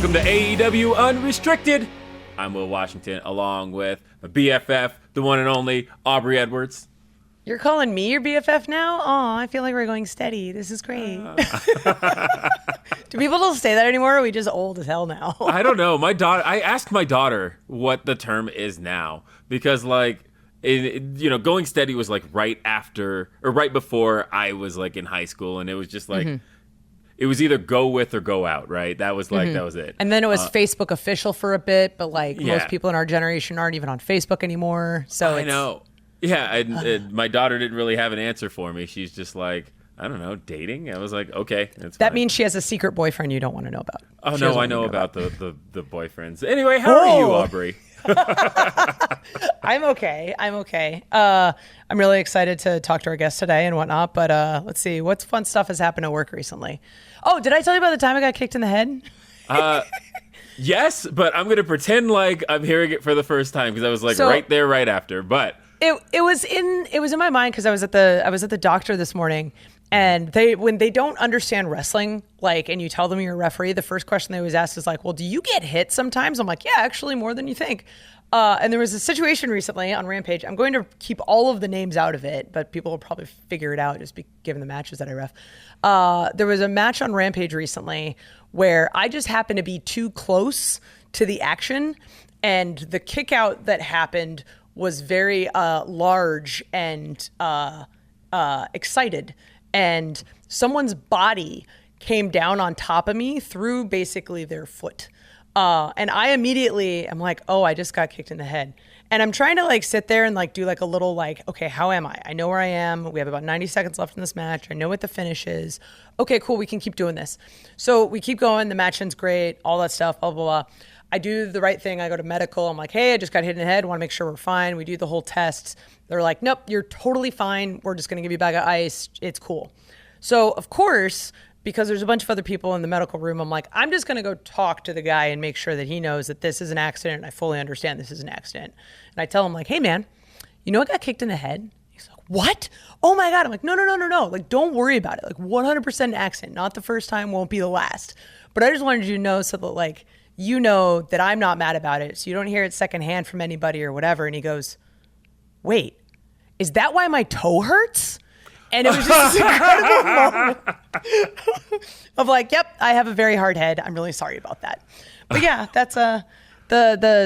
Welcome to AEW Unrestricted. I'm Will Washington, along with my BFF, the one and only Aubrey Edwards. You're calling me your BFF now? Oh, I feel like we're going steady. This is great. Do people still say that anymore? Or are we just old as hell now? I don't know. I asked my daughter what the term is now because, going steady was like right after or right before I was like in high school, and it was just like it was either go with or go out, right? That was like that was it. And then it was Facebook official for a bit, but most people in our generation aren't even on Facebook anymore. So I know. Yeah, and my daughter didn't really have an answer for me. She's just like, I don't know, dating? I was like, okay, that's that fine. means she has a secret boyfriend you don't want to know about. Oh, no, I know about the boyfriends. Anyway, how are you, Aubrey? I'm okay. I'm really excited to talk to our guest today and whatnot, but let's see. What fun stuff has happened at work recently? Oh, did I tell you about the time I got kicked in the head? Yes, but I'm going to pretend like I'm hearing it for the first time because I was like right there, right after, but... It was in my mind because I was at the doctor this morning, and when they don't understand wrestling, and you tell them you're a referee, the first question they always ask is like, well, do you get hit sometimes? I'm like, yeah, actually more than you think. And there was a situation recently on Rampage. I'm going to keep all of the names out of it, but people will probably figure it out just given the matches that I ref. There was a match on Rampage recently where I just happened to be too close to the action, and the kick out that happened was very large and excited, and someone's body came down on top of me through basically their foot. And I immediately am like, oh, I just got kicked in the head. And I'm trying to sit there and do a little okay, how am I? I know where I am. We have about 90 seconds left in this match. I know what the finish is. Okay, cool. We can keep doing this. So we keep going. The match ends great. All that stuff, blah, blah, blah. I do the right thing. I go to medical. I'm like, hey, I just got hit in the head. Want to make sure we're fine. We do the whole test. They're like, nope, you're totally fine. We're just going to give you a bag of ice. It's cool. So, of course, because there's a bunch of other people in the medical room, I'm like, I'm just going to go talk to the guy and make sure that he knows that this is an accident. I fully understand this is an accident. And I tell him, hey, man, you know I got kicked in the head? He's like, what? Oh, my God. I'm like, no. Don't worry about it. 100% an accident. Not the first time, won't be the last. But I just wanted you to know so that, you know that I'm not mad about it, so you don't hear it secondhand from anybody or whatever. And he goes, wait, is that why my toe hurts? And it was just this incredible moment of yep, I have a very hard head. I'm really sorry about that. But yeah, that's the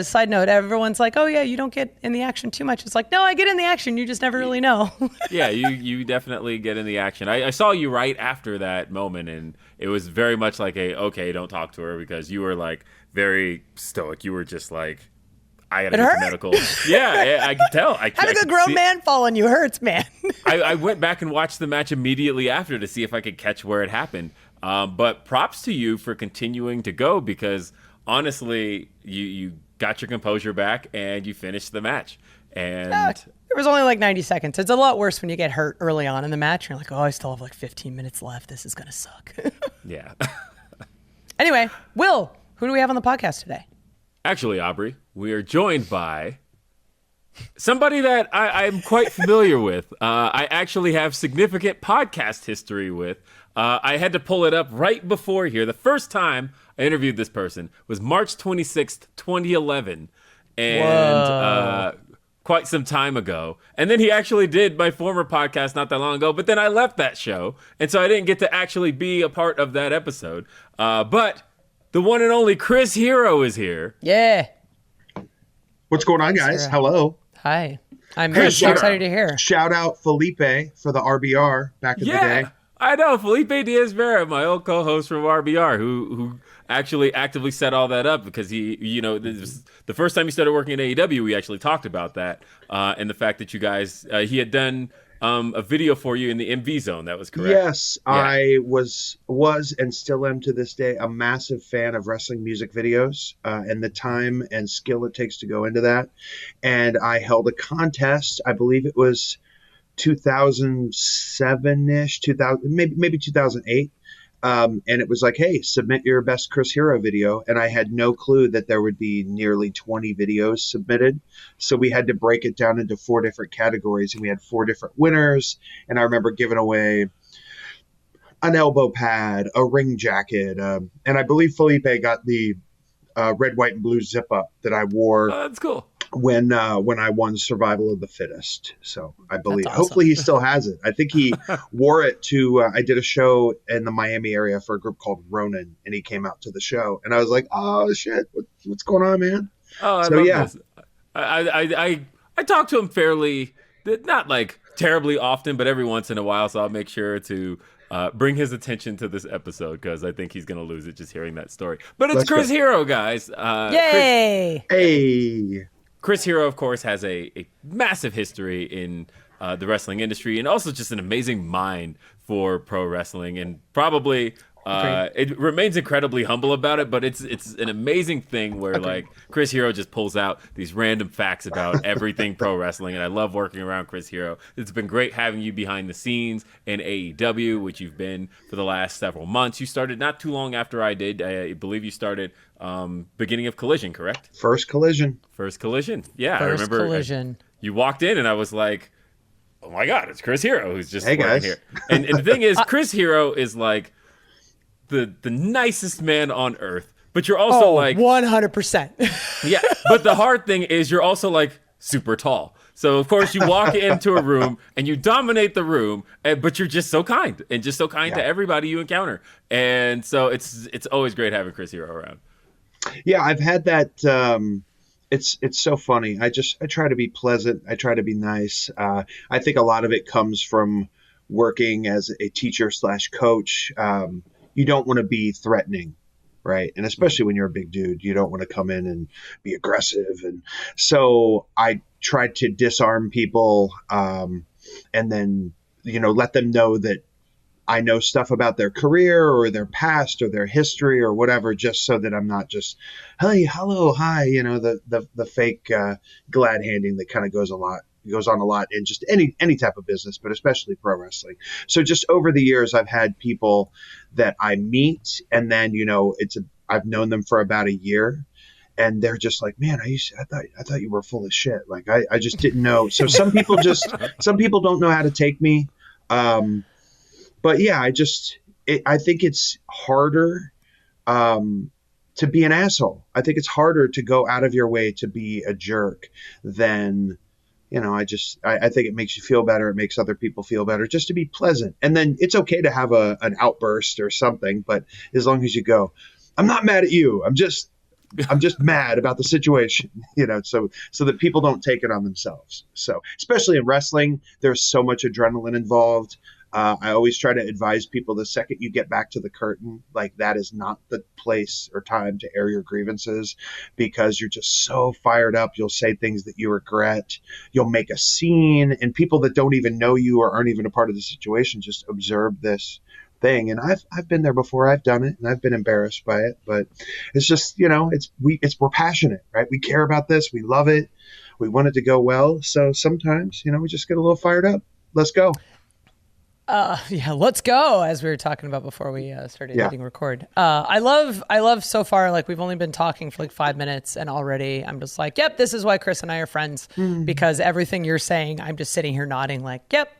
side note. Everyone's like, oh yeah, you don't get in the action too much. It's like, no, I get in the action. You just never really know. Yeah, you definitely get in the action. I saw you right after that moment, and it was very much like okay, don't talk to her, because you were very stoic. You were just like, I gotta get to medical. Yeah, I could tell. Having a grown man fall on you hurts, man. I went back and watched the match immediately after to see if I could catch where it happened. But props to you for continuing to go, because honestly, you got your composure back and you finished the match. And it was only 90 seconds. It's a lot worse when you get hurt early on in the match. You're like, oh, I still have 15 minutes left. This is gonna suck. Yeah. Anyway, Will, who do we have on the podcast today? Actually, Aubrey, we are joined by somebody that I'm quite familiar with. I actually have significant podcast history with. I had to pull it up right before here. The first time I interviewed this person was March 26th, 2011. And quite some time ago. And then he actually did my former podcast not that long ago, but then I left that show. And so I didn't get to actually be a part of that episode. But the one and only Chris Hero is here. Yeah. What's going on, guys? Hello. Hi. I'm very excited to hear. Shout out Felipe for the RBR back in the day. I know, Felipe Diaz-Vera, my old co-host from RBR, who actually actively set all that up, because he, the first time he started working at AEW, we actually talked about that, and the fact that you guys, he had done a video for you in the MV Zone. That was correct. Yes, yeah. I was and still am to this day a massive fan of wrestling music videos and the time and skill it takes to go into that. And I held a contest. I believe it was 2007-ish, maybe 2008. And it was like, hey, submit your best Chris Hero video. And I had no clue that there would be nearly 20 videos submitted. So we had to break it down into 4 different categories, and we had 4 different winners. And I remember giving away an elbow pad, a ring jacket. And I believe Felipe got the red, white, and blue zip up that I wore Oh, that's cool. when I won Survival of the Fittest. So I believe, awesome. hopefully he still has it. I think he wore it to, I did a show in the Miami area for a group called Ronin, and he came out to the show, and I was like, oh shit, what's going on, man? Oh, I So, love yeah. this. I talk to him fairly, not like terribly often, but every once in a while. So I'll make sure to bring his attention to this episode because I think he's gonna lose it just hearing that story. But it's Let's Chris go. Hero, guys. Yay! Hey, Chris Hero, of course, has a massive history in the wrestling industry and also just an amazing mind for pro wrestling. And probably it remains incredibly humble about it, but it's an amazing thing where like Chris Hero just pulls out these random facts about everything pro wrestling. And I love working around Chris Hero. It's been great having you behind the scenes in AEW, which you've been for the last several months. You started not too long after I did. I believe you started beginning of Collision, correct? first Collision. First Collision. Yeah, I First remember Collision. you walked in and I was like, oh my God, it's Chris Hero who's just Hey, working guys. here. And the thing is, Chris Hero is like the nicest man on earth, but you're also like, 100%. yeah, but the hard thing is you're also like super tall. So of course you walk into a room and you dominate the room, but you're just so kind and just so kind to everybody you encounter. And so it's always great having Chris Hero around. Yeah, I've had that. It's so funny. I try to be pleasant. I try to be nice. I think a lot of it comes from working as a teacher / coach. You don't want to be threatening, right? And especially when you're a big dude, you don't want to come in and be aggressive. And so I try to disarm people, and then let them know that I know stuff about their career or their past or their history or whatever, just so that I'm not just, hey, hello, hi, the fake glad handing that kind of goes on a lot in just any type of business, but especially pro wrestling. So just over the years, I've had people that I meet, and then I've known them for about a year, and they're just like, man, I thought you were full of shit. Like I just didn't know. So some people don't know how to take me. But yeah, I think it's harder to be an asshole. I think it's harder to go out of your way to be a jerk than, I think it makes you feel better. It makes other people feel better just to be pleasant. And then it's okay to have an outburst or something, but as long as you go, I'm not mad at you. I'm just mad about the situation, so that people don't take it on themselves. So especially in wrestling, there's so much adrenaline involved. I always try to advise people the second you get back to the curtain, like that is not the place or time to air your grievances because you're just so fired up. You'll say things that you regret. You'll make a scene, and people that don't even know you or aren't even a part of the situation just observe this thing. And I've been there before. I've done it, and I've been embarrassed by it. But it's just we're passionate, right? We care about this. We love it. We want it to go well. So sometimes we just get a little fired up. Let's go. Yeah, let's go. As we were talking about before we started hitting record. I love so far, like we've only been talking for like 5 minutes and already I'm just like, yep, this is why Chris and I are friends because everything you're saying, I'm just sitting here nodding like, yep,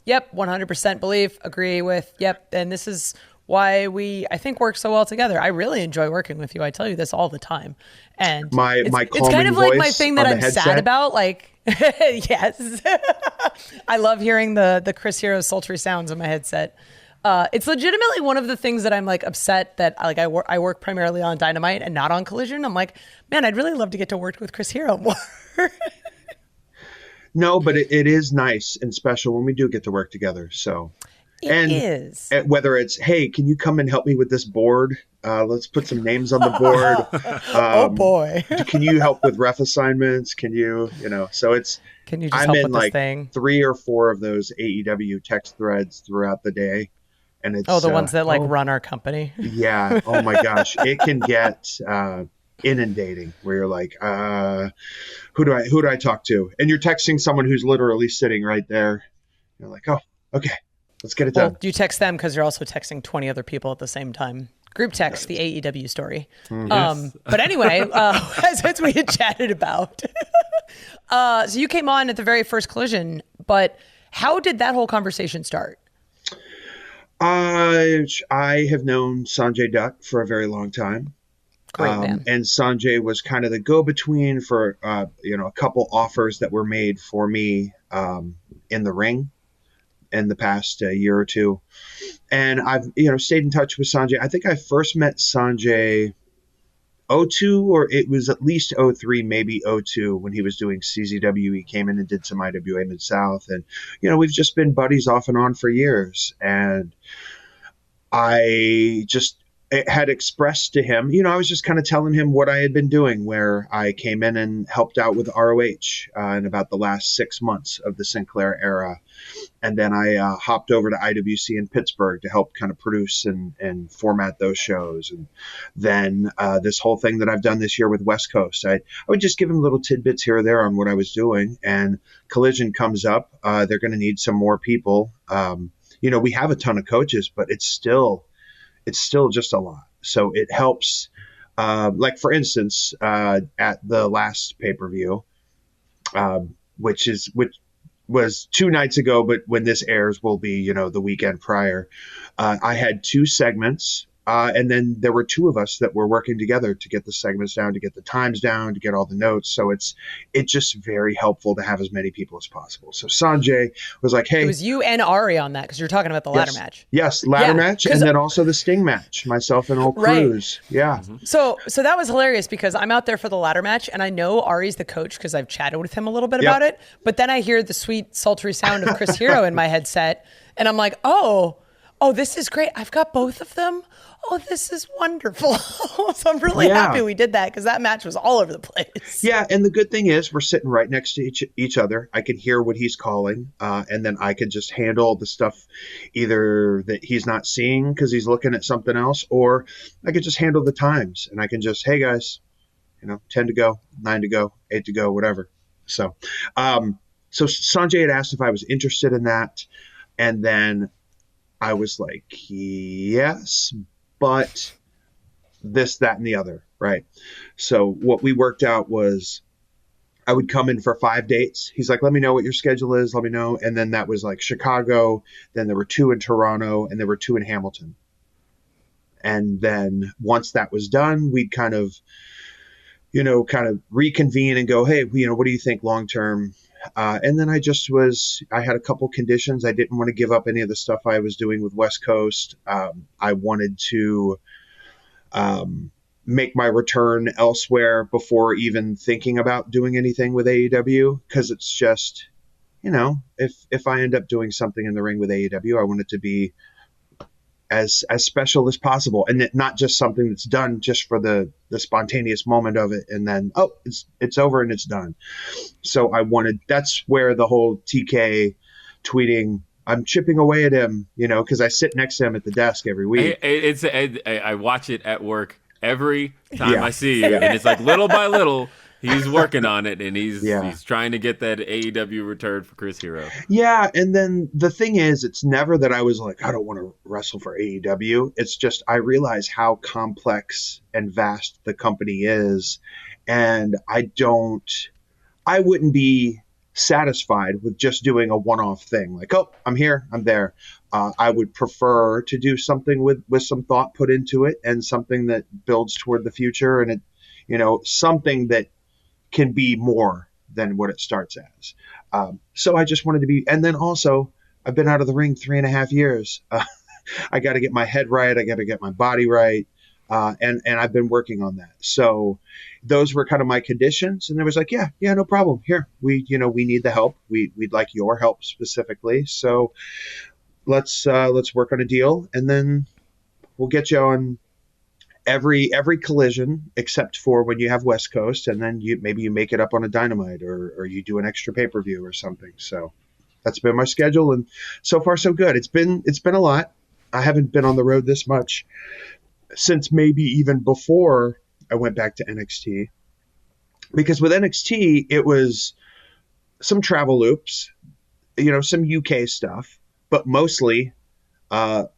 100% believe, agree with, yep. And this is why I think work so well together. I really enjoy working with you. I tell you this all the time. And my it's kind of like my thing that I'm sad about. Like, yes, I love hearing the Chris Hero sultry sounds in my headset. It's legitimately one of the things that I'm like upset that like I work primarily on Dynamite and not on Collision. I'm like, man, I'd really love to get to work with Chris Hero more. No, but it is nice and special when we do get to work together. So it is. Whether it's, hey, can you come and help me with this board? Let's put some names on the board. Oh boy. Can you help with ref assignments? Can you, so it's, can you just I'm help in with like this thing? 3 or 4 of those AEW text threads throughout the day. And it's the ones that like run our company. Yeah. Oh my gosh. It can get inundating where you're like, who do I talk to? And you're texting someone who's literally sitting right there. You're like, oh, okay, let's get it done. Well, you text them because you're also texting 20 other people at the same time. Group text, the AEW story. Yes. But anyway, as we had chatted about. So you came on at the very first Collision, but how did that whole conversation start? I have known Sanjay Dutt for a very long time. Great man. And Sanjay was kind of the go-between for, a couple offers that were made for me in the ring in the past year or two. And I've, stayed in touch with Sanjay. I think I first met Sanjay '02, or it was at least '03, maybe '02 when he was doing CZW. He came in and did some IWA Mid-South. And, we've just been buddies off and on for years. And I just had expressed to him, I was just kind of telling him what I had been doing, where I came in and helped out with ROH in about the last 6 months of the Sinclair era. And then I hopped over to IWC in Pittsburgh to help kind of produce and format those shows. And then this whole thing that I've done this year with West Coast, I would just give him little tidbits here or there on what I was doing. And Collision comes up. They're going to need some more people. We have a ton of coaches, but it's still just a lot. So it helps. Like, for instance, at the last pay-per-view, which was 2 nights ago, but when this airs will be, the weekend prior, I had 2 segments. And then there were 2 of us that were working together to get the segments down, to get the times down, to get all the notes. So it's just very helpful to have as many people as possible. So Sanjay was like, hey. It was you and Ari on that, because you're talking about the ladder match. Yes, ladder match, and then also the Sting match, myself and Old Cruz. Right. Yeah. Mm-hmm. So that was hilarious, because I'm out there for the ladder match, and I know Ari's the coach because I've chatted with him a little bit about it. But then I hear the sweet, sultry sound of Chris Hero in my headset, and I'm like, oh, this is great. I've got both of them. Oh, this is wonderful. So I'm really happy we did that, because that match was all over the place. Yeah, and the good thing is we're sitting right next to each other. I can hear what he's calling, and then I can just handle the stuff either that he's not seeing because he's looking at something else, or I could just handle the times, and I can just, hey, guys, 10 to go, 9 to go, 8 to go, whatever. So Sanjay had asked if I was interested in that, and then I was like, yes, but this, that, and the other, right? So what we worked out was I would come in for 5 dates. He's like, let me know what your schedule is. Let me know. And then that was like Chicago. Then there were 2 in Toronto, and there were 2 in Hamilton. And then once that was done, we'd kind of reconvene and go, hey, what do you think long-term? And then I had a couple conditions. I didn't want to give up any of the stuff I was doing with West Coast. I wanted to make my return elsewhere before even thinking about doing anything with AEW, because it's just, if I end up doing something in the ring with AEW, I want it to be as special as possible, and not just something that's done just for the spontaneous moment of it, and then it's over and it's done. So that's where the whole TK tweeting, I'm chipping away at him, because I sit next to him at the desk every week. I watch it at work every time I see you, and it's like little by little. He's working on it, and he's trying to get that AEW return for Chris Hero. Yeah, and then the thing is, it's never that I was like, I don't want to wrestle for AEW. It's just I realize how complex and vast the company is, and I wouldn't be satisfied with just doing a one-off thing. Like, oh, I'm here, I'm there. I would prefer to do something with some thought put into it, and something that builds toward the future, and something that can be more than what it starts as. So I just wanted to be, and then also I've been out of the ring 3.5 years. I got to get my head right. I got to get my body right. And I've been working on that. So those were kind of my conditions. And there was like, yeah, no problem. Here, we need the help. We'd like your help specifically. So let's work on a deal, and then we'll get you on every Collision except for when you have West Coast, and then maybe you make it up on a Dynamite, or you do an extra pay-per-view or something. So that's been my schedule, and so far so good. It's been a lot. I haven't been on the road this much since maybe even before I went back to NXT, because with NXT it was some travel loops, some UK stuff, but mostly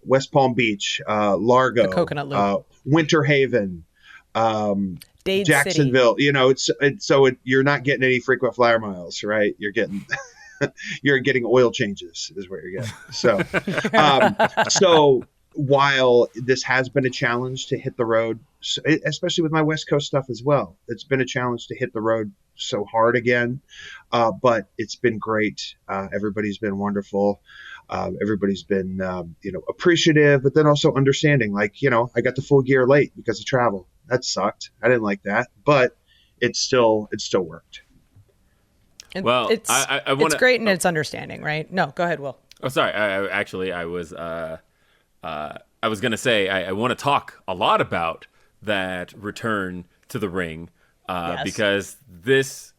West Palm Beach, Largo, the Coconut Loop, Winter Haven, Dade Jacksonville. City. You're not getting any frequent flyer miles, right? You're getting you're getting oil changes is what you're getting. So while this has been a challenge to hit the road, especially with my West Coast stuff as well, it's been a challenge to hit the road so hard again. But it's been great. Everybody's been wonderful. Everybody's been, appreciative, but then also understanding. Like, I got the full gear late because of travel. That sucked. I didn't like that, but it still worked. Well, it's I wanna, it's great and it's understanding, right? No, go ahead, Will. Oh, sorry. I was gonna say I want to talk a lot about that return to the ring Yes. because this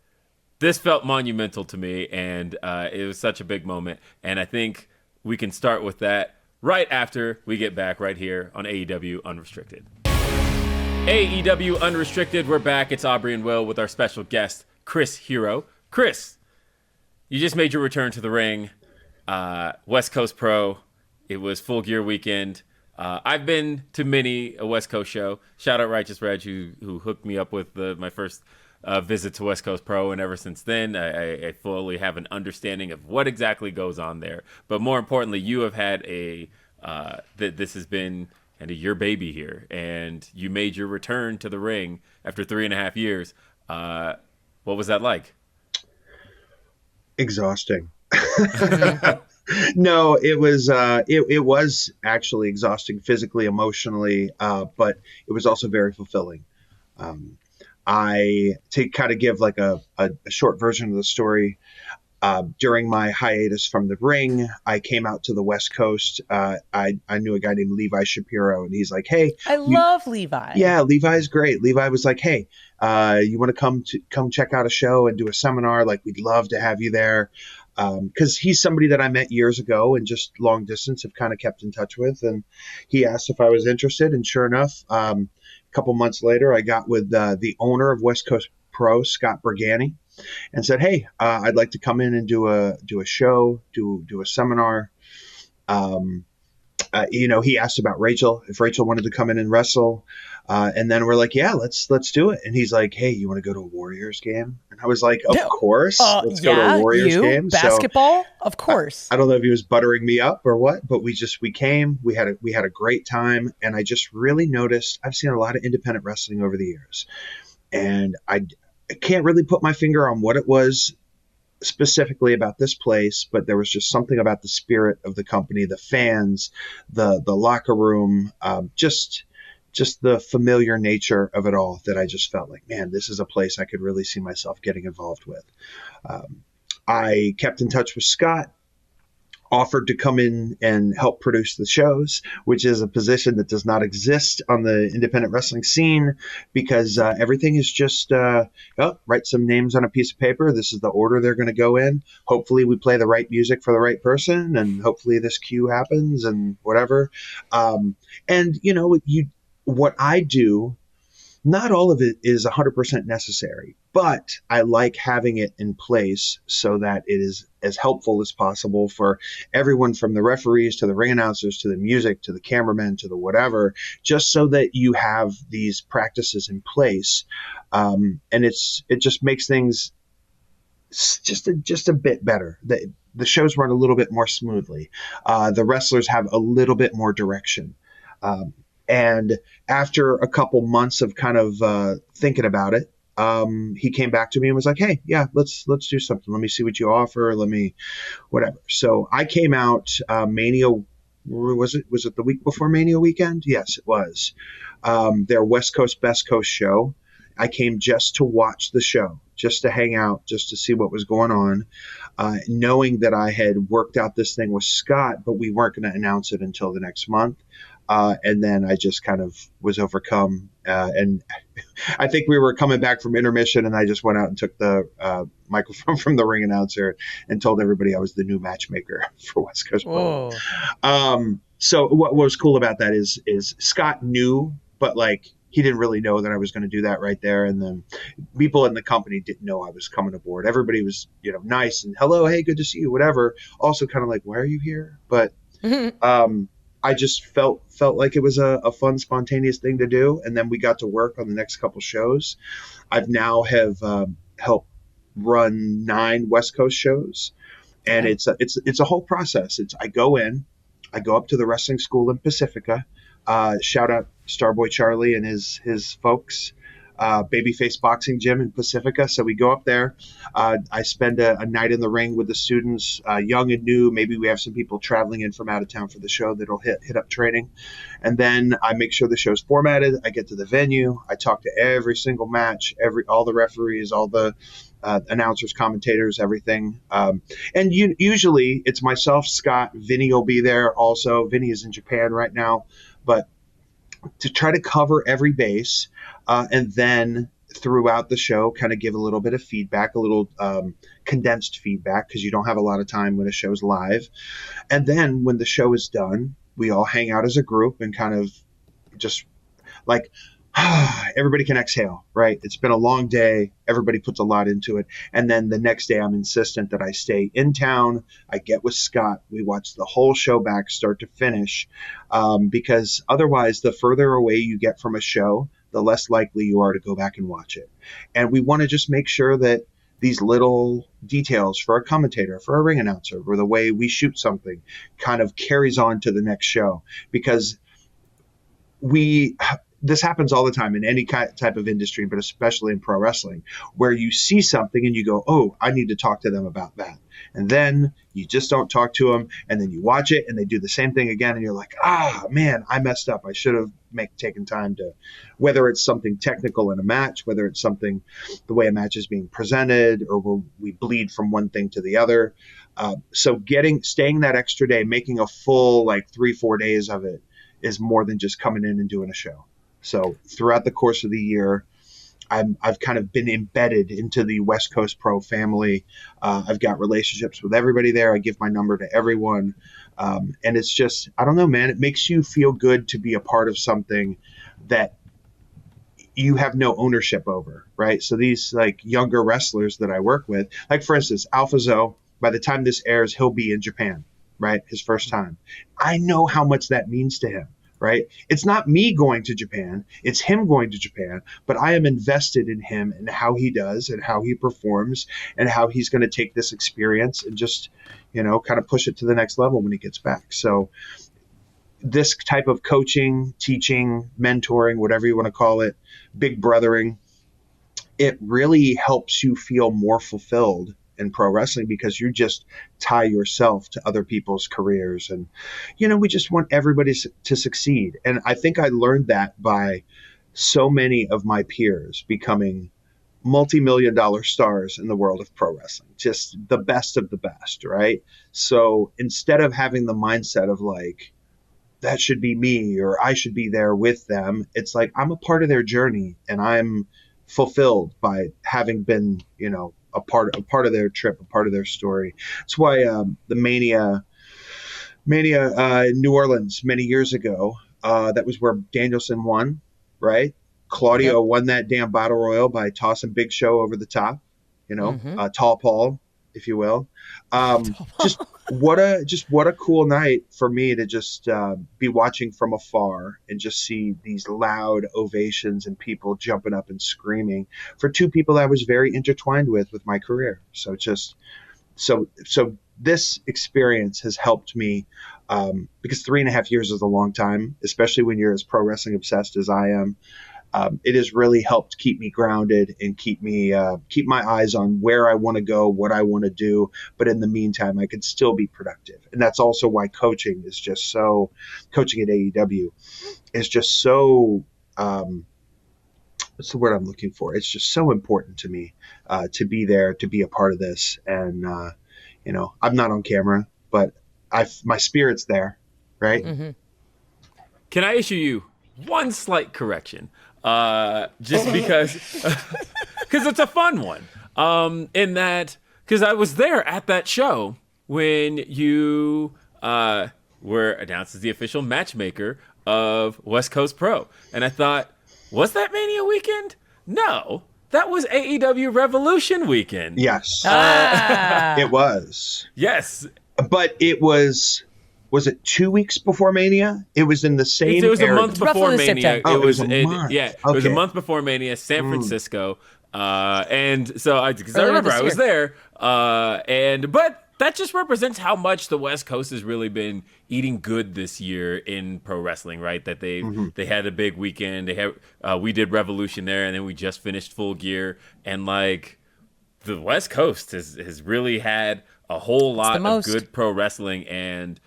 felt monumental to me, and it was such a big moment. And I think we can start with that right after we get back right here on AEW Unrestricted. AEW Unrestricted, we're back. It's Aubrey and Will with our special guest, Chris Hero. Chris, you just made your return to the ring. West Coast Pro. It was Full Gear weekend. I've been to many a West Coast show. Shout out Righteous Reg, who hooked me up with my first visit to West Coast Pro, and ever since then, I fully have an understanding of what exactly goes on there. But more importantly, you have had this has been your baby here, and you made your return to the ring after 3.5 years. What was that like? Exhausting. No, it was it was actually exhausting physically, emotionally, but it was also very fulfilling. I to kind of give like a short version of the story. During my hiatus from the ring, I came out to the West Coast. I knew a guy named Levi Shapiro, and he's like, "Hey, I love Levi." Yeah, Levi's great. Levi was like, "Hey, you want to come check out a show and do a seminar? Like, we'd love to have you there." Because he's somebody that I met years ago and just long distance have kind of kept in touch with. And he asked if I was interested. And sure enough, a couple months later, I got with the owner of West Coast Pro, Scott Brigani, and said, "Hey, I'd like to come in and do a show, do a seminar." He asked about Rachel, if Rachel wanted to come in and wrestle. And then we're like, yeah, let's do it. And he's like, "Hey, you want to go to a Warriors game?" And I was like, "Of course, let's go to a Warriors game." Basketball, so, of course. I don't know if he was buttering me up or what, but we came, we had a great time. And I just really noticed, I've seen a lot of independent wrestling over the years, and I can't really put my finger on what it was specifically about this place, but there was just something about the spirit of the company, the fans, the locker room, just the familiar nature of it all, that I just felt like, man, this is a place I could really see myself getting involved with. I kept in touch with Scott, offered to come in and help produce the shows, which is a position that does not exist on the independent wrestling scene, because everything is just write some names on a piece of paper. This is the order they're going to go in. Hopefully we play the right music for the right person, and hopefully this cue happens and whatever. What I do, not all of it is 100% necessary, but I like having it in place so that it is as helpful as possible for everyone, from the referees to the ring announcers to the music to the cameramen to the whatever, just so that you have these practices in place. And it just makes things just a bit better. The shows run a little bit more smoothly. The wrestlers have a little bit more direction. And after a couple months of kind of thinking about it, he came back to me and was like, "Hey, yeah, let's do something. Let me see what you offer. Let me, whatever." So I came out Mania. Was it the week before Mania weekend? Yes, it was. Their West Coast Best Coast show. I came just to watch the show, just to hang out, just to see what was going on, knowing that I had worked out this thing with Scott, but we weren't going to announce it until the next month. And then I just kind of was overcome. And I think we were coming back from intermission, and I just went out and took the microphone from the ring announcer and told everybody I was the new matchmaker for West Coast Pro. So what was cool about that is Scott knew, but like, he didn't really know that I was going to do that right there. And then people in the company didn't know I was coming aboard. Everybody was, nice and hello, hey, good to see you, whatever. Also kind of like, why are you here? But I just felt like it was a fun, spontaneous thing to do. And then we got to work on the next couple shows. I've now have helped run 9 West Coast shows, and it's a whole process. I go in, I go up to the wrestling school in Pacifica. Shout out Starboy Charlie and his folks. Babyface Boxing Gym in Pacifica. So we go up there. I spend a night in the ring with the students, young and new. Maybe we have some people traveling in from out of town for the show that'll hit up training. And then I make sure the show's formatted. I get to the venue. I talk to every single match, all the referees, all the announcers, commentators, everything. And usually it's myself, Scott, Vinny will be there also. Vinny is in Japan right now. But to try to cover every base, and then throughout the show, kind of give a little bit of feedback, a little condensed feedback, because you don't have a lot of time when a show's live. And then when the show is done, we all hang out as a group and kind of just like, everybody can exhale, right? It's been a long day. Everybody puts a lot into it. And then the next day, I'm insistent that I stay in town. I get with Scott. We watch the whole show back, start to finish, because otherwise, the further away you get from a show, the less likely you are to go back and watch it. And we want to just make sure that these little details for a commentator, for a ring announcer, or the way we shoot something kind of carries on to the next show, because this happens all the time in any type of industry, but especially in pro wrestling, where you see something and you go, oh, I need to talk to them about that. And then you just don't talk to them. And then you watch it and they do the same thing again. And you're like, man, I messed up. I should have taken time to, whether it's something technical in a match, whether it's something, the way a match is being presented, or where we bleed from one thing to the other. So staying that extra day, making a full 3-4 days of it is more than just coming in and doing a show. So throughout the course of the year, I've kind of been embedded into the West Coast Pro family. I've got relationships with everybody there. I give my number to everyone. And it's just, I don't know, man, it makes you feel good to be a part of something that you have no ownership over, right? So these younger wrestlers that I work with, for instance, Alpha Zoe, by the time this airs, he'll be in Japan, right? His first time. I know how much that means to him. Right? It's not me going to Japan. It's him going to Japan, but I am invested in him and how he does and how he performs and how he's going to take this experience and just, kind of push it to the next level when he gets back. So this type of coaching, teaching, mentoring, whatever you want to call it, big brothering, it really helps you feel more fulfilled in pro wrestling, because you just tie yourself to other people's careers. And, we just want everybody to succeed. And I think I learned that by so many of my peers becoming multi-million-dollar stars in the world of pro wrestling, just the best of the best, right? So instead of having the mindset of that should be me, or I should be there with them, it's I'm a part of their journey, and I'm fulfilled by having been, a part of their trip, a part of their story. That's why the Mania in New Orleans many years ago, that was where Danielson won, right? Claudio won that damn battle royal by tossing Big Show over the top, Tall Paul, if you will. Just what a cool night for me to just be watching from afar and just see these loud ovations and people jumping up and screaming for two people that I was very intertwined with my career. So so this experience has helped me, because 3.5 years is a long time, especially when you're as pro wrestling obsessed as I am. It has really helped keep me grounded and keep my eyes on where I want to go, what I want to do. But in the meantime, I could still be productive. And that's also why coaching at AEW is just so, what's the word I'm looking for? It's just so important to me, to be there, to be a part of this. And, I'm not on camera, but my spirit's there. Right. Mm-hmm. Can I issue you one slight correction? Just because it's a fun one. In that, because I was there at that show when you were announced as the official matchmaker of West Coast Pro. And I thought, was that Mania weekend? No, that was AEW Revolution weekend. Yes. It was. Yes. But it was it 2 weeks before Mania? It was in the same It was area. a month before Mania. Oh, it was a month. It was a month before Mania, San Francisco. And so I remember I was there. But that just represents how much the West Coast has really been eating good this year in pro wrestling, right? That they had a big weekend. They had we did Revolution there, and then we just finished Full Gear, and like the West Coast has really had a whole lot of good pro wrestling, and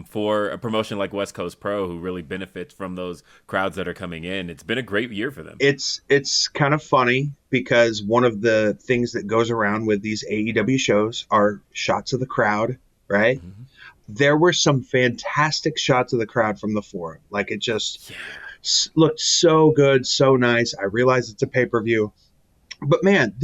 for a promotion like West Coast Pro, who really benefits from those crowds that are coming in, it's been a great year for them. It's kind of funny because one of the things that goes around with these AEW shows are shots of the crowd, right? Mm-hmm. There were some fantastic shots of the crowd from the forum. Like it just looked so good, so nice. I realize it's a pay-per-view, but man,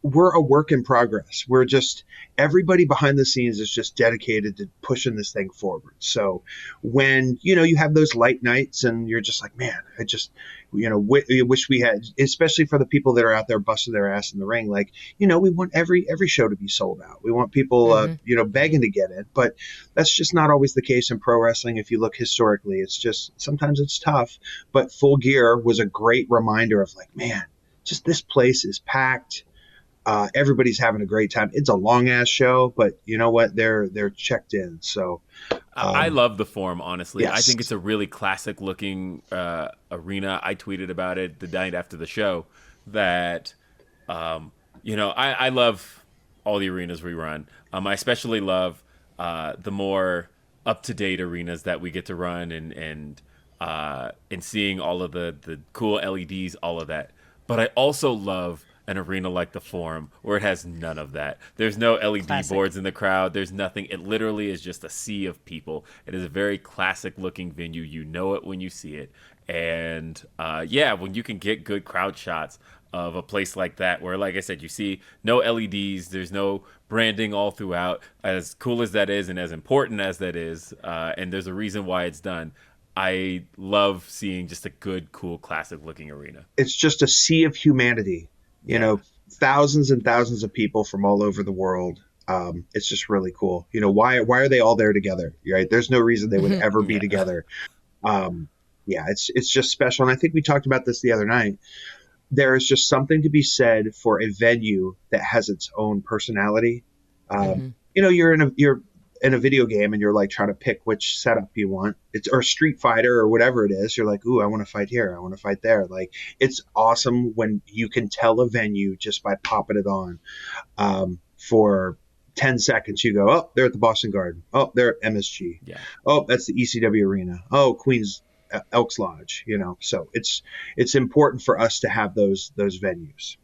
we're a work in progress. We're just, everybody behind the scenes is just dedicated to pushing this thing forward. So when, you have those light nights and you're just like, man, I just, wish we had, especially for the people that are out there busting their ass in the ring. Like, we want every show to be sold out. We want people, begging to get in, but that's just not always the case in pro wrestling. If you look historically, it's just, sometimes it's tough, but Full Gear was a great reminder of like, man, just this place is packed. Everybody's having a great time. It's a long ass show, but you know what? They're checked in. So I love the Forum, honestly. Yes. I think it's a really classic looking arena. I tweeted about it the night after the show that, I love all the arenas we run. I especially love the more up to date arenas that we get to run and seeing all of the cool LEDs, all of that. But I also love an arena like the Forum where it has none of that. There's no LED boards in the crowd. There's nothing. It literally is just a sea of people. It is a very classic looking venue. You know it when you see it. And when you can get good crowd shots of a place like that where, like I said, you see no LEDs, there's no branding all throughout, as cool as that is and as important as that is, and there's a reason why it's done. I love seeing just a good, cool, classic looking arena. It's just a sea of humanity. Thousands and thousands of people from all over the world. It's just really cool. Why are they all there together? Right? There's no reason they would ever be together. It's just special. And I think we talked about this the other night. There is just something to be said for a venue that has its own personality. You're in a video game and you're like trying to pick which setup you want. Or Street Fighter or whatever it is. You're like, ooh, I want to fight here. I want to fight there. Like, it's awesome when you can tell a venue just by popping it on for 10 seconds. You go, oh, they're at the Boston Garden. Oh, they're at MSG. Yeah. Oh, that's the ECW arena. Oh, Queens Elks Lodge. So it's important for us to have those venues.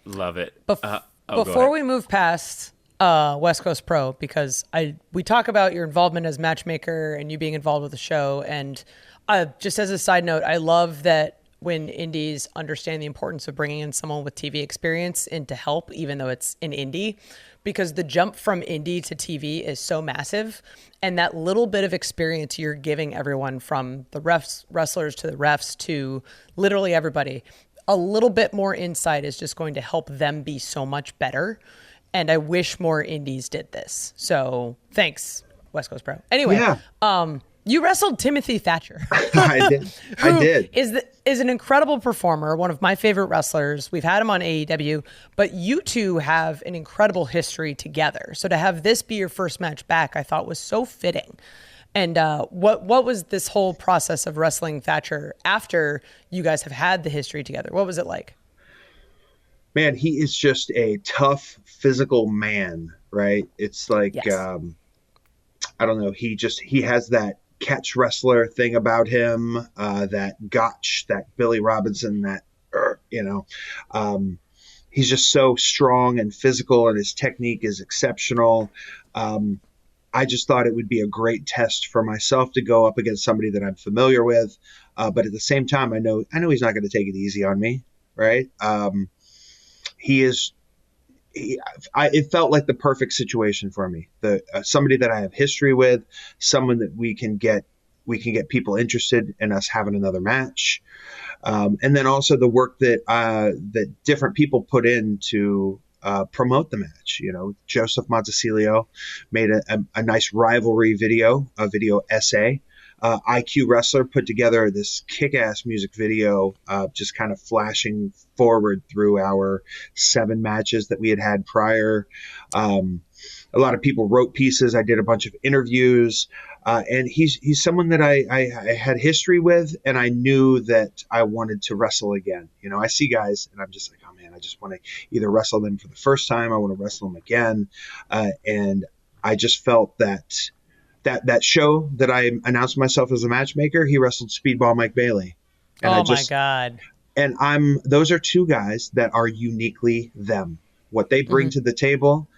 Love it. Before we move past West Coast Pro, because we talk about your involvement as matchmaker and you being involved with the show, and just as a side note, I love that when indies understand the importance of bringing in someone with TV experience in to help, even though it's an indie, because the jump from indie to TV is so massive, and that little bit of experience you're giving everyone, from the wrestlers to the refs to literally everybody, a little bit more insight is just going to help them be so much better. And I wish more indies did this. So thanks, West Coast Pro. Anyway, you wrestled Timothy Thatcher. I did. Is an incredible performer, one of my favorite wrestlers. We've had him on AEW, but you two have an incredible history together. So to have this be your first match back, I thought was so fitting. And what was this whole process of wrestling Thatcher after you guys have had the history together? What was it like? Man, he is just a tough physical man, right? It's like, yes. I don't know. He has that catch wrestler thing about him, that gotch, that Billy Robinson, he's just so strong and physical, and his technique is exceptional. I just thought it would be a great test for myself to go up against somebody that I'm familiar with. But at the same time, I know he's not going to take it easy on me. Right. It felt like the perfect situation for me. Somebody that I have history with, someone that we can get people interested in us having another match. And then also the work that different people put in to promote the match. Joseph Montecilio made a nice rivalry video, a video essay. IQ Wrestler put together this kick-ass music video, just kind of flashing forward through our 7 matches that we had prior. A lot of people wrote pieces. I did a bunch of interviews, and he's someone that I had history with, and I knew that I wanted to wrestle again. You know, I see guys, and I'm just like, oh man, I just want to either wrestle them for the first time, I want to wrestle them again, and I just felt that show that I announced myself as a matchmaker, he wrestled Speedball Mike Bailey. And my God. And those are 2 guys that are uniquely them. What they bring to the table,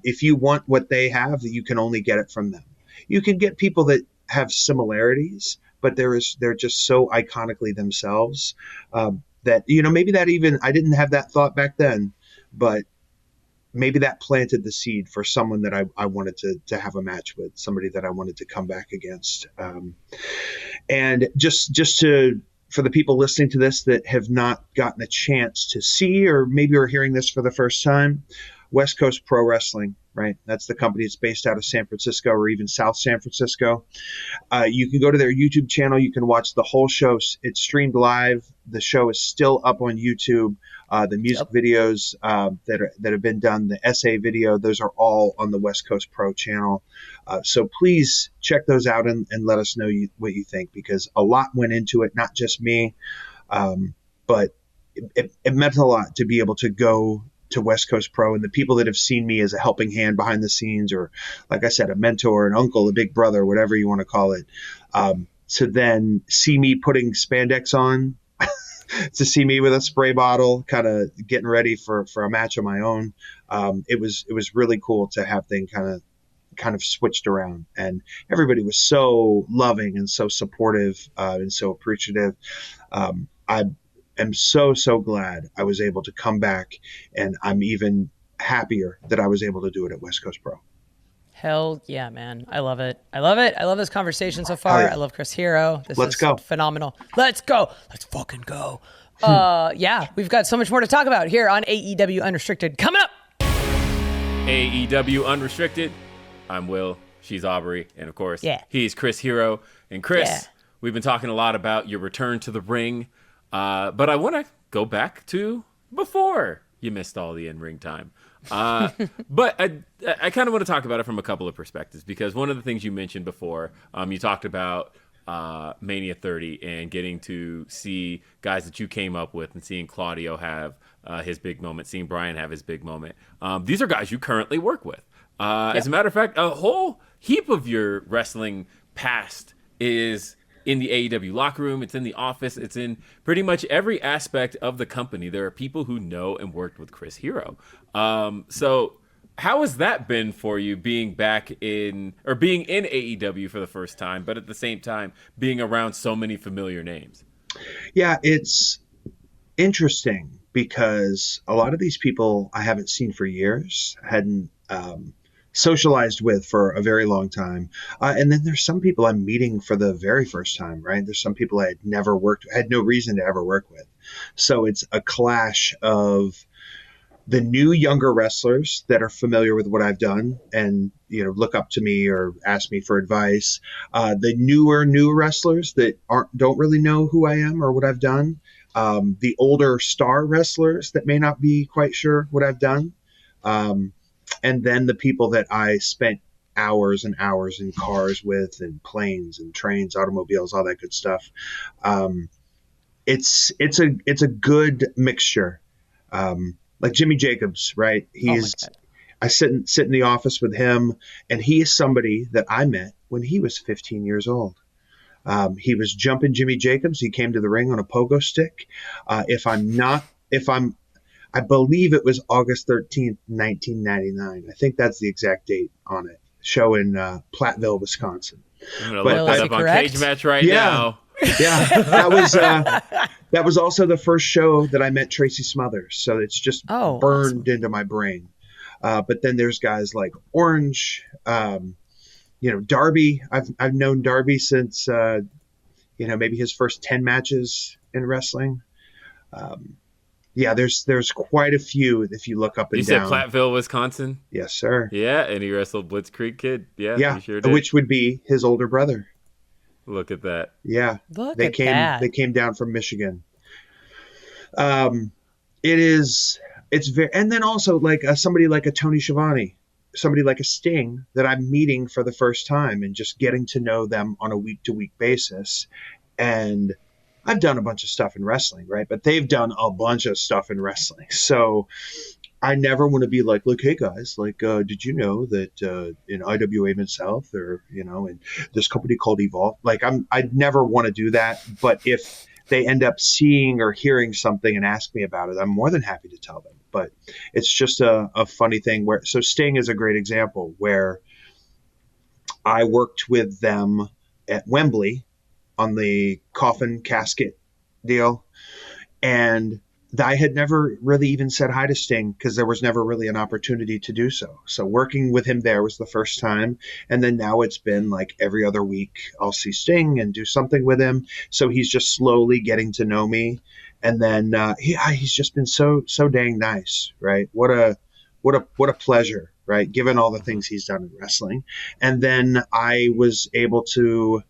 if you want what they have, you can only get it from them. You can get people that have similarities, but they're just so iconically themselves, that, you know, maybe that even, I didn't have that thought back then, but maybe that planted the seed for someone that I wanted to have a match with, somebody that I wanted to come back against. And just for the people listening to this that have not gotten a chance to see, or maybe are hearing this for the first time, West Coast Pro Wrestling, right? That's the company that's based out of San Francisco or even South San Francisco. You can go to their YouTube channel. You can watch the whole show. It's streamed live. The show is still up on YouTube. The music videos that have been done, the essay video, those are all on the West Coast Pro channel. So please check those out and let us know what you think, because a lot went into it, not just me, but it meant a lot to be able to go to West Coast Pro, and the people that have seen me as a helping hand behind the scenes, or like I said, a mentor, an uncle, a big brother, whatever you want to call it, to then see me putting spandex on, to see me with a spray bottle, kind of getting ready for a match of my own. It was really cool to have things kind of switched around, and everybody was so loving and so supportive, and so appreciative. I'm so glad I was able to come back, and I'm even happier that I was able to do it at West Coast Pro. Hell yeah, man. I love it. I love this conversation so far. I love Chris Hero. Let's go. Phenomenal. Let's go. Let's fucking go. Yeah, we've got so much more to talk about here on AEW Unrestricted. Coming up. AEW Unrestricted. I'm Will. She's Aubrey. And of course, he's Chris Hero. And Chris, we've been talking a lot about your return to the ring. But I want to go back to before you missed all the in-ring time. But I kind of want to talk about it from a couple of perspectives, because one of the things you mentioned before, you talked about Mania 30 and getting to see guys that you came up with, and seeing Claudio have his big moment, seeing Brian have his big moment. These are guys you currently work with. As a matter of fact, a whole heap of your wrestling past is in the AEW locker room. It's in the office. It's in pretty much every aspect of the company. There are people who know and worked with Chris Hero. So how has that been for you, being back being in AEW for the first time, but at the same time being around so many familiar names? Yeah, it's interesting because a lot of these people I haven't seen for years, hadn't socialized with for a very long time. And then there's some people I'm meeting for the very first time, right? There's some people I had no reason to ever work with. So it's a clash of the new younger wrestlers that are familiar with what I've done and, you know, look up to me or ask me for advice. The new wrestlers that don't really know who I am or what I've done. The older star wrestlers that may not be quite sure what I've done. And then the people that I spent hours and hours in cars with, and planes and trains, automobiles, all that good stuff. It's a good mixture. Like Jimmy Jacobs, right? I sit in the office with him, and he is somebody that I met when he was 15 years old. He was jumping Jimmy Jacobs. He came to the ring on a pogo stick. I believe it was August 13th, 1999. I think that's the exact date on it. Show in Platteville, Wisconsin. I'm going to look that up on Cage Match now. Yeah, that was also the first show that I met Tracy Smothers. So it's just burned into my brain. But then there's guys like Orange, Darby. I've known Darby since, maybe his first 10 matches in wrestling. Yeah, there's quite a few if you look up and down. You said Platteville, Wisconsin? Yes, sir. Yeah, and he wrestled Blitzkrieg Kid. Yeah, he sure did. Which would be his older brother. Look at that. Yeah, Look they at came that. they came down from Michigan. Um, it is it's very, and then also like somebody like a Tony Schiavone, somebody like a Sting that I'm meeting for the first time and just getting to know them on a week to week basis. And I've done a bunch of stuff in wrestling, right? But they've done a bunch of stuff in wrestling. So I never want to be like, look, hey guys, like, did you know that in IWA Mid South, or in this company called Evolve, like, I'd never want to do that. But if they end up seeing or hearing something and ask me about it, I'm more than happy to tell them. But it's just a funny thing where, so Sting is a great example where I worked with them at Wembley on the coffin casket deal, and I had never really even said hi to Sting because there was never really an opportunity to do so. So working with him there was the first time. And then now it's been like every other week I'll see Sting and do something with him. So he's just slowly getting to know me. And then he's just been so dang nice, right? What a pleasure, right? Given all the things he's done in wrestling. And then I was able to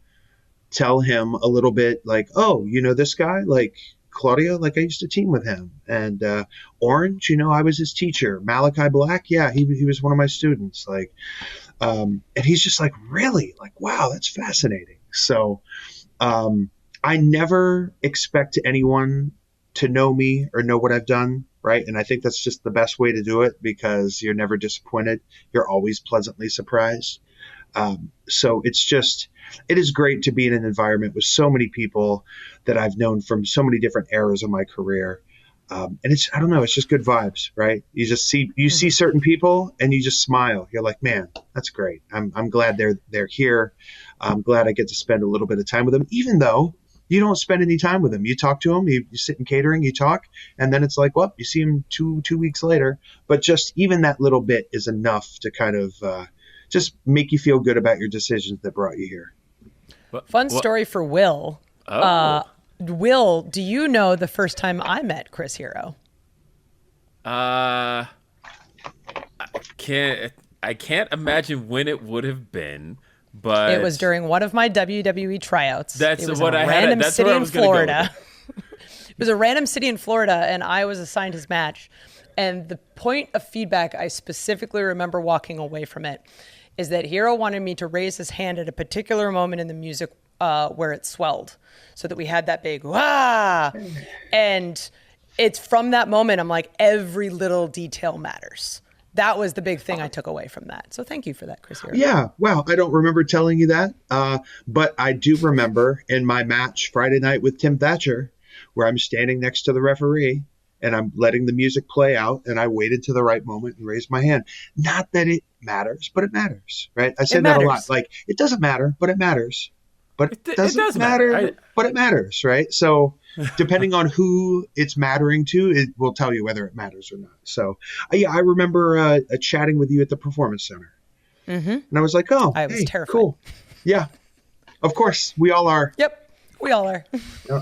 tell him a little bit like, oh, this guy, like Claudio, like I used to team with him. And Orange, I was his teacher. Malachi Black, yeah, he was one of my students. Like, and he's just like, really? Like, wow, that's fascinating. So I never expect anyone to know me or know what I've done, right? And I think that's just the best way to do it because you're never disappointed. You're always pleasantly surprised. So it is great to be in an environment with so many people that I've known from so many different eras of my career. And I don't know, it's just good vibes, right? You see certain people and you just smile. You're like, man, that's great. I'm glad they're here. I'm glad I get to spend a little bit of time with them, even though you don't spend any time with them. You talk to them, you sit in catering, you talk, and then it's like, well, you see them two weeks later. But just even that little bit is enough to kind of just make you feel good about your decisions that brought you here. Fun story for Will. Oh. Will, do you know the first time I met Chris Hero? I can't imagine when it would have been, but It was during one of my WWE tryouts. That's it was what in a I had. random That's city where I in was gonna go with Florida. It was a random city in Florida, and I was assigned his match. And the point of feedback I specifically remember walking away from it is that Hero wanted me to raise his hand at a particular moment in the music where it swelled, so that we had that big "wah!" And it's from that moment I'm like, every little detail matters. That was the big thing I took away from that. So thank you for that, Chris Hero. Yeah, well, I don't remember telling you that, but I do remember in my match Friday night with Tim Thatcher, where I'm standing next to the referee and I'm letting the music play out, and I waited to the right moment and raised my hand. Not that it matters, but it matters, right? I say that a lot. Like, it doesn't matter, but it matters. But it does matter, but it matters, right? So depending on who it's mattering to, it will tell you whether it matters or not. So yeah, I remember chatting with you at the Performance Center. Mm-hmm. And I was like, oh, I was terrified. Cool. Yeah, of course, we all are. Yep, we all are.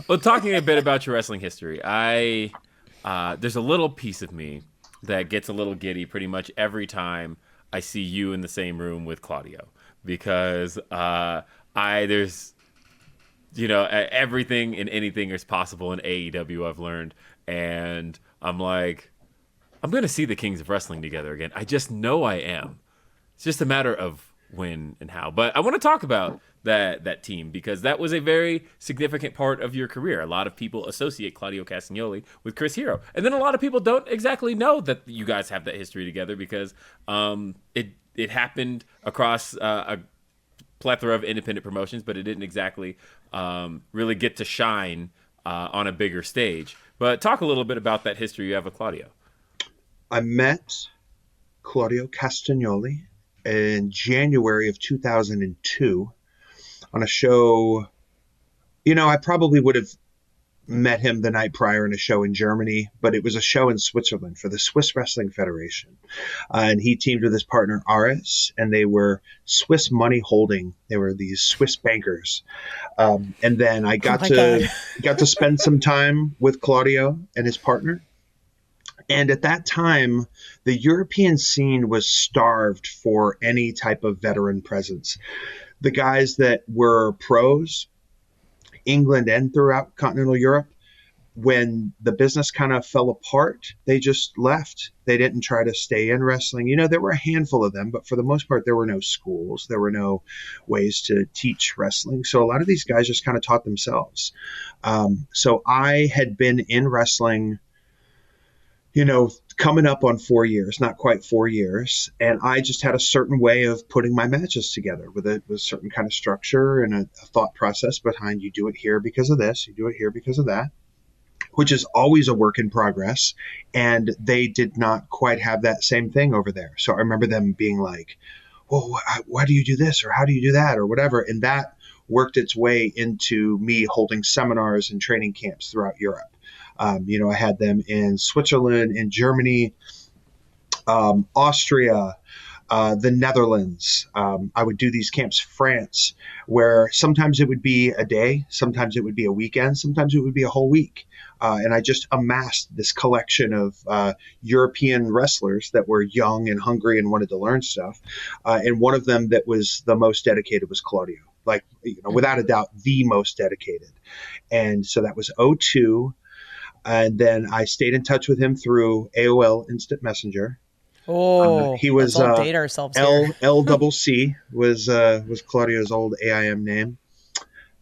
Well, talking a bit about your wrestling history, there's a little piece of me that gets a little giddy pretty much every time I see you in the same room with Claudio, because there's everything and anything is possible in AEW, I've learned, and I'm like, I'm gonna see the Kings of Wrestling together again. I just know I am. It's just a matter of when and how. But I want to talk about that team, because that was a very significant part of your career. A lot of people associate Claudio Castagnoli with Chris Hero, and then a lot of people don't exactly know that you guys have that history together, because it happened across a plethora of independent promotions, but it didn't exactly really get to shine on a bigger stage. But talk a little bit about that history you have with Claudio. I met Claudio Castagnoli in January of 2002 on a show. I probably would have met him the night prior in a show in Germany, but it was a show in Switzerland for the Swiss Wrestling Federation. And he teamed with his partner Aris, and they were Swiss Money Holding. They were these Swiss bankers. And then I got to spend some time with Claudio and his partner. And at that time, the European scene was starved for any type of veteran presence. The guys that were pros, England and throughout continental Europe, when the business kind of fell apart, they just left. They didn't try to stay in wrestling. There were a handful of them, but for the most part, there were no schools. There were no ways to teach wrestling. So a lot of these guys just kind of taught themselves. So I had been in wrestling, coming up on 4 years, not quite 4 years. And I just had a certain way of putting my matches together with a certain kind of structure and a thought process behind, you do it here because of this, you do it here because of that, which is always a work in progress. And they did not quite have that same thing over there. So I remember them being like, well, why do you do this? Or how do you do that? Or whatever. And that worked its way into me holding seminars and training camps throughout Europe. I had them in Switzerland, in Germany, Austria, the Netherlands. I would do these camps, France, where sometimes it would be a day, sometimes it would be a weekend, sometimes it would be a whole week. And I just amassed this collection of European wrestlers that were young and hungry and wanted to learn stuff. And one of them that was the most dedicated was Claudio, without a doubt, the most dedicated. And so that was '02. And then I stayed in touch with him through AOL Instant Messenger. He was let's all date ourselves here. here. LCC was Claudio's old AIM name.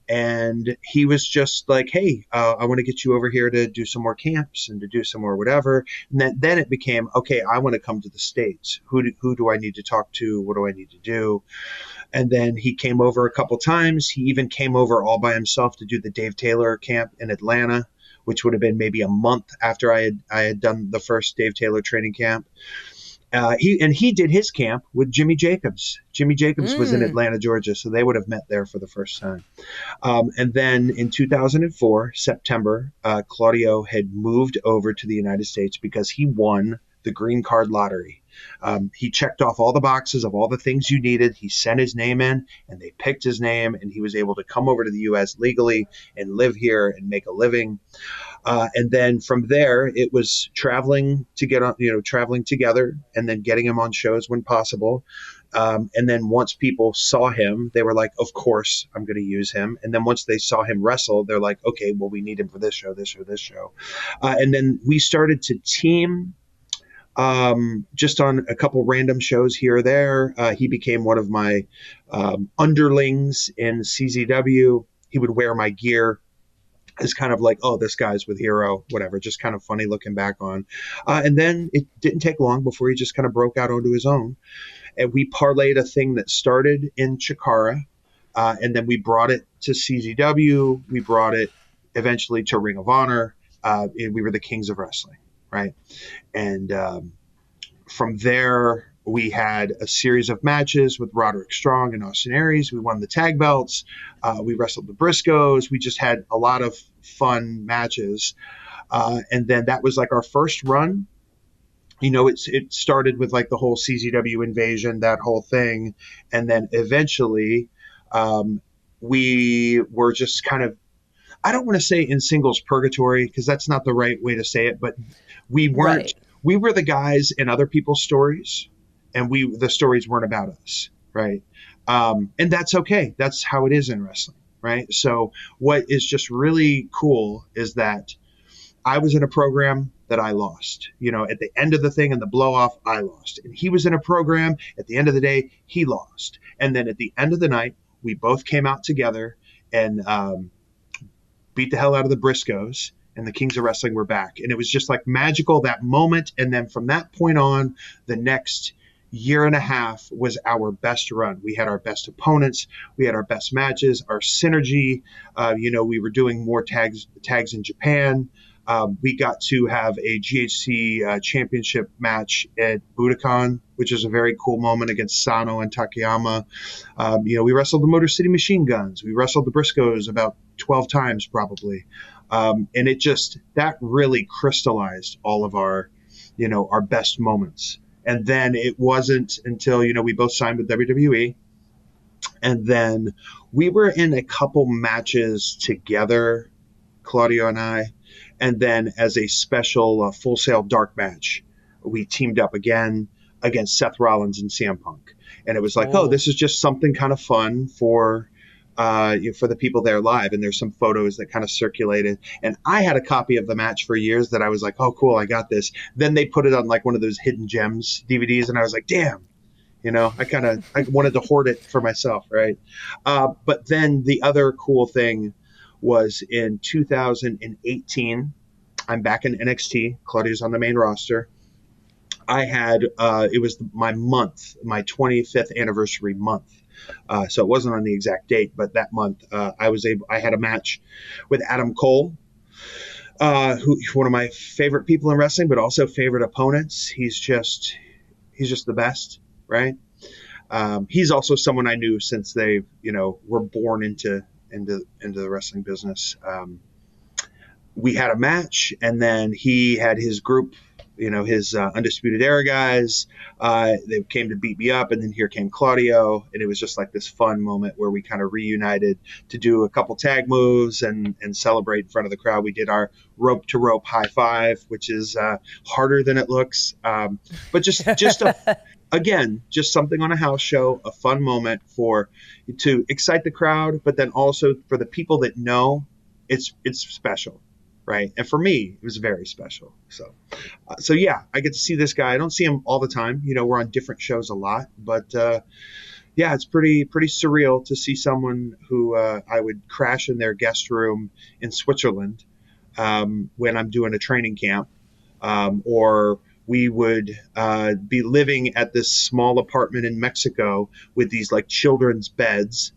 And he was just like, hey, I want to get you over here to do some more camps and to do some more whatever. And then it became, okay, I want to come to the States. Who do I need to talk to? What do I need to do? And then he came over a couple times. He even came over all by himself to do the Dave Taylor camp in Atlanta, which would have been maybe a month after I had done the first Dave Taylor training camp. He did his camp with Jimmy Jacobs. Jimmy Jacobs was in Atlanta, Georgia, so they would have met there for the first time. And then in 2004, September, Claudio had moved over to the United States because he won the green card lottery. He checked off all the boxes of all the things you needed. He sent his name in, and they picked his name, and he was able to come over to the U.S. legally and live here and make a living. And then from there, it was traveling together, and then getting him on shows when possible. And then once people saw him, they were like, of course, I'm going to use him. And then once they saw him wrestle, they're like, okay, well, we need him for this show, this show, this show. And then we started to team just on a couple random shows here or there. He became one of my underlings in CZW. He would wear my gear. It's kind of like, oh, this guy's with Hero, whatever, just kind of funny looking back on. And then it didn't take long before he just kind of broke out onto his own. And we parlayed a thing that started in Chikara, and then we brought it to CZW. We brought it eventually to Ring of Honor. We were the kings of wrestling, right? And from there, we had a series of matches with Roderick Strong and Austin Aries. We won the tag belts. We wrestled the Briscoes. We just had a lot of fun matches. And then that was like our first run. It started with like the whole CZW invasion, that whole thing. And then eventually we were just kind of, I don't want to say in singles purgatory because that's not the right way to say it, but we weren't, Right. We were the guys in other people's stories, and the stories weren't about us. Right. And that's okay. That's how it is in wrestling. Right. So what is just really cool is that I was in a program that I lost, at the end of the thing and the blow off, I lost. And he was in a program at the end of the day, he lost. And then at the end of the night, we both came out together and beat the hell out of the Briscoes, and the Kings of Wrestling were back. And it was just like magical, that moment. And then from that point on, the next year and a half was our best run. We had our best opponents. We had our best matches, our synergy. We were doing more tags in Japan. We got to have a GHC championship match at Budokan, which is a very cool moment against Sano and Takayama. We wrestled the Motor City Machine Guns. We wrestled the Briscoes about 12 times probably. And that really crystallized all of our best moments. And then it wasn't until, we both signed with WWE. And then we were in a couple matches together, Claudio and I. And then as a special Full Sail Dark match, we teamed up again. against Seth Rollins and CM Punk. And it was like, Oh. oh, this is just something kind of fun for the people there live. And there's some photos that kind of circulated. And I had a copy of the match for years that I was like, oh, cool, I got this. Then they put it on like one of those hidden gems DVDs. And I was like, damn, I wanted to hoard it for myself. Right. But then the other cool thing was in 2018, I'm back in NXT. Claudio's on the main roster. I had, it was my 25th anniversary month. So it wasn't on the exact date, but that month I had a match with Adam Cole, who one of my favorite people in wrestling, but also favorite opponents. He's just the best, right? He's also someone I knew since they, were born into the wrestling business. We had a match, and then he had his group, his Undisputed Era guys. They came to beat me up, and then here came Claudio, and it was just like this fun moment where we kind of reunited to do a couple tag moves and celebrate in front of the crowd. We did our rope to rope high five, which is harder than it looks, but just again, just something on a house show, a fun moment to excite the crowd, but then also for the people that know it's special. Right. And for me, it was very special. So yeah, I get to see this guy. I don't see him all the time. We're on different shows a lot, but yeah, it's pretty surreal to see someone who I would crash in their guest room in Switzerland when I'm doing a training camp, or we would be living at this small apartment in Mexico with these like children's beds,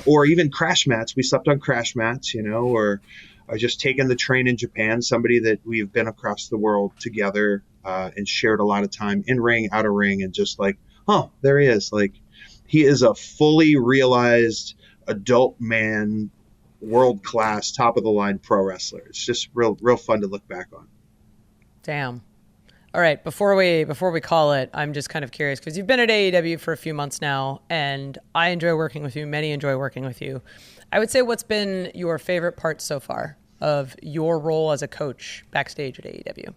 or even crash mats. We slept on crash mats, or just taking the train in Japan, somebody that we've been across the world together and shared a lot of time in ring, out of ring, and just like, oh, there he is. Like, he is a fully realized adult man, world-class, top-of-the-line pro wrestler. It's just real fun to look back on. Damn. All right, before we call it, I'm just kind of curious because you've been at AEW for a few months now, and I enjoy working with you. Many enjoy working with you. I would say, what's been your favorite part so far of your role as a coach backstage at AEW?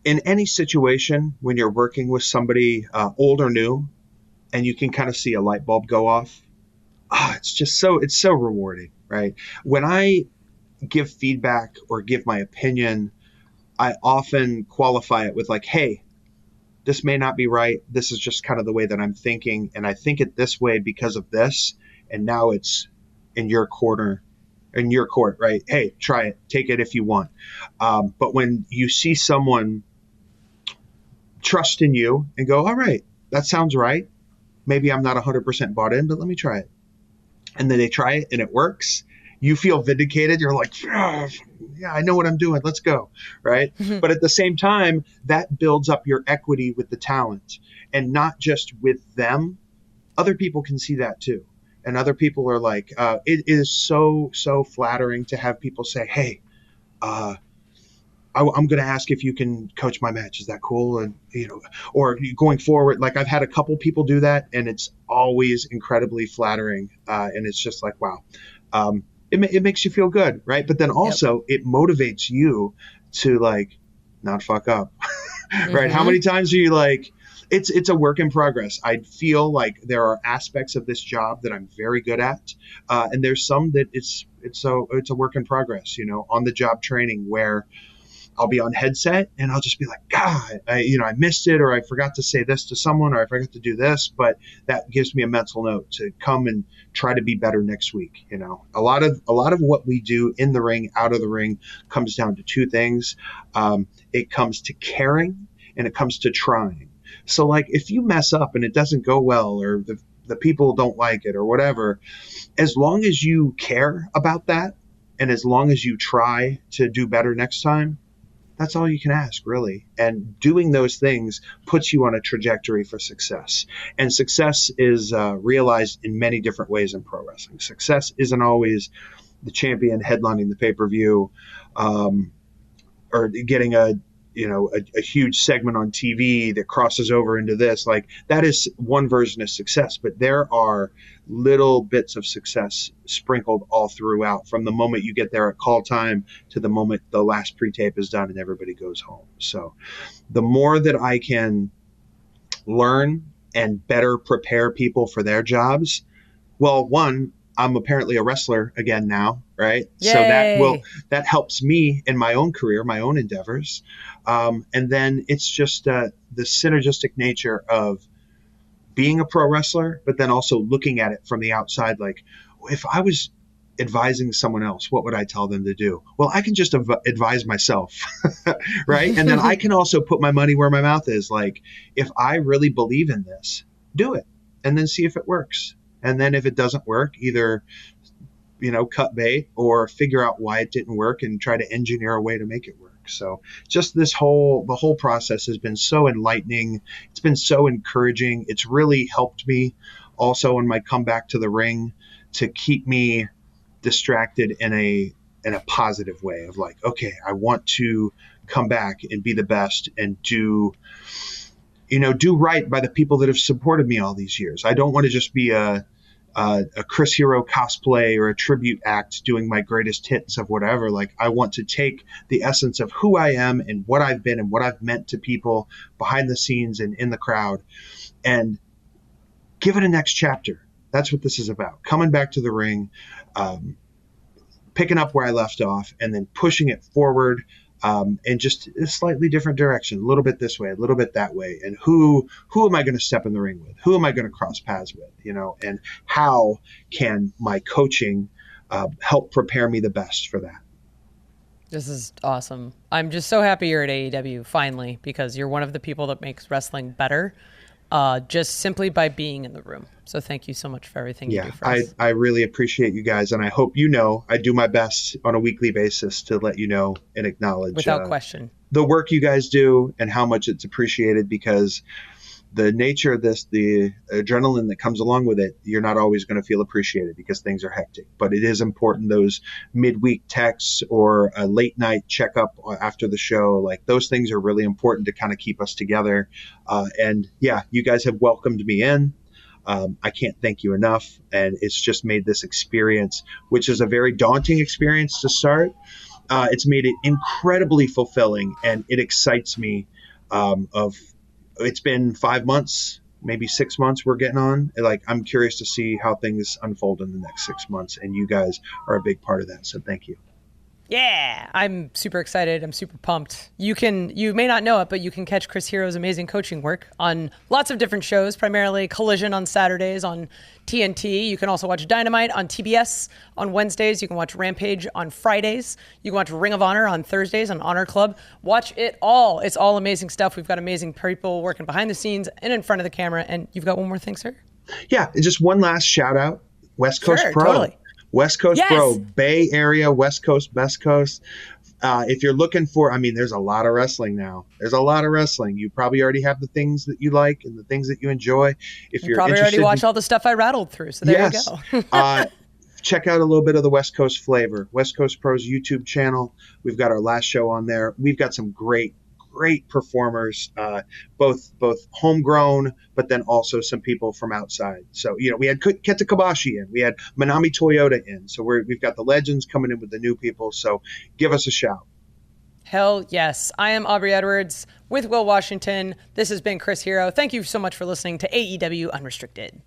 In any situation, when you're working with somebody old or new, and you can kind of see a light bulb go off, it's so rewarding, right? When I give feedback or give my opinion, I often qualify it with like, hey, this may not be right. This is just kind of the way that I'm thinking. And I think it this way because of this. And now it's in your court, right? Hey, try it. Take it if you want. But when you see someone trust in you and go, all right, that sounds right. Maybe I'm not 100% bought in, but let me try it. And then they try it and it works. You feel vindicated. You're like, yeah, I know what I'm doing. Let's go. Right. Mm-hmm. But at the same time, that builds up your equity with the talent, and not just with them. Other people can see that too. And other people are like, it is so flattering to have people say, hey, I'm going to ask if you can coach my match. Is that cool? And, or going forward, like I've had a couple people do that, and it's always incredibly flattering. And it's just like, wow. It makes you feel good, right? But then also it motivates you to like not fuck up, right? Mm-hmm. How many times are you like, it's a work in progress. I feel like there are aspects of this job that I'm very good at, and there's some that it's a work in progress. On the job training where I'll be on headset and I'll just be like, God, I missed it, or I forgot to say this to someone, or I forgot to do this, but that gives me a mental note to come and try to be better next week. A lot of what we do in the ring, out of the ring, comes down to two things. It comes to caring, and it comes to trying. So like if you mess up and it doesn't go well, or the people don't like it or whatever, as long as you care about that, and as long as you try to do better next time, that's all you can ask, really. And doing those things puts you on a trajectory for success. And success is realized in many different ways in pro wrestling. Success isn't always the champion headlining the pay-per-view, or getting a a huge segment on TV that crosses over into this. Like, that is one version of success, but there are little bits of success sprinkled all throughout, from the moment you get there at call time to the moment the last pre-tape is done and everybody goes home. So the more that I can learn and better prepare people for their jobs, well, one, I'm apparently a wrestler again now, right? Yay. So that helps me in my own career, my own endeavors. And then it's just the synergistic nature of being a pro wrestler, but then also looking at it from the outside. Like, if I was advising someone else, what would I tell them to do? Well, I can just advise myself, right? And then I can also put my money where my mouth is. Like, if I really believe in this, do it, and then see if it works. And then if it doesn't work, either, cut bait or figure out why it didn't work and try to engineer a way to make it work. So just the whole process has been so enlightening. It's been so encouraging. It's really helped me also in my comeback to the ring to keep me distracted in a positive way of like, okay, I want to come back and be the best and do right by the people that have supported me all these years. I don't want to just be a Chris Hero cosplay or a tribute act doing my greatest hits of whatever. Like, I want to take the essence of who I am and what I've been and what I've meant to people behind the scenes and in the crowd and give it a next chapter. That's what this is about. Coming back to the ring, picking up where I left off and then pushing it forward. And just a slightly different direction, a little bit this way, a little bit that way. And who am I going to step in the ring with? Who am I going to cross paths with? And how can my coaching help prepare me the best for that? This is awesome. I'm just so happy you're at AEW finally, because you're one of the people that makes wrestling better, just simply by being in the room. So thank you so much for everything you do for us. I really appreciate you guys. And I hope I do my best on a weekly basis to let you know and acknowledge without question the work you guys do and how much it's appreciated, because the nature of this, the adrenaline that comes along with it, you're not always going to feel appreciated because things are hectic. But it is important, those midweek texts or a late night checkup after the show, like those things are really important to kind of keep us together. And yeah, you guys have welcomed me in. I can't thank you enough. And it's just made this experience, which is a very daunting experience to start. It's made it incredibly fulfilling, and it excites me. It's been 5 months, maybe 6 months we're getting on. Like, I'm curious to see how things unfold in the next 6 months, and you guys are a big part of that. So thank you. Yeah, I'm super excited. I'm super pumped. You may not know it, but you can catch Chris Hero's amazing coaching work on lots of different shows, primarily Collision on Saturdays on TNT. You can also watch Dynamite on TBS on Wednesdays. You can watch Rampage on Fridays. You can watch Ring of Honor on Thursdays on Honor Club. Watch it all. It's all amazing stuff. We've got amazing people working behind the scenes and in front of the camera. And you've got one more thing, sir? Yeah, just one last shout out. West Coast Sure, Pro. totally. West Coast Yes. Pro, Bay Area, West Coast, Best Coast. If you're looking for, there's a lot of wrestling now. There's a lot of wrestling. You probably already have the things that you like and the things that you enjoy. If You you're probably already interested watched all the stuff I rattled through, so there yes. you go. Check out a little bit of the West Coast flavor. West Coast Pro's YouTube channel. We've got our last show on there. We've got some great performers, both homegrown, but then also some people from outside. So, we had Kenta Kobashi in, we had Manami Toyota in. So we've got the legends coming in with the new people. So give us a shout. Hell yes. I am Aubrey Edwards with Will Washington. This has been Chris Hero. Thank you so much for listening to AEW Unrestricted.